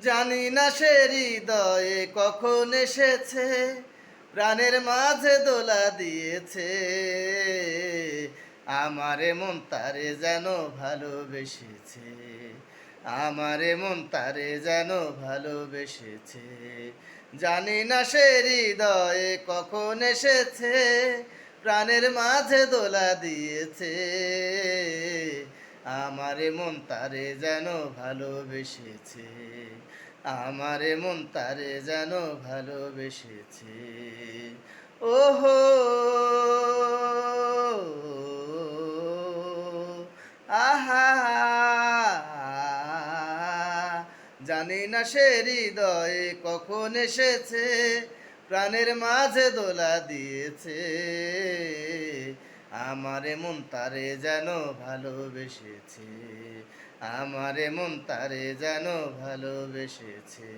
জানি না সে হৃদয়ে কখন এসেছে, প্রাণের মাঝে দোলা দিয়েছে। আমারে মন তারে যেন ভালোবেসেছে, আমারে মন তারে যেন ভালোবেসেছে। জানি না সে হৃদয়ে কখন এসেছে, প্রাণের মাঝে দোলা দিয়েছে। আমারে মন তারে যেন ভালোবেসেছে, আমারে মন তারে যেন ভালোবেসেছে। ওহো আহা, জানি না সে হৃদয়ে কখন এসেছে, প্রাণের মাঝে দোলা দিয়েছে। আমারে মন তারে যেন ভালোবেসেছে, আমারে মন তারে যেন ভালোবেসেছে।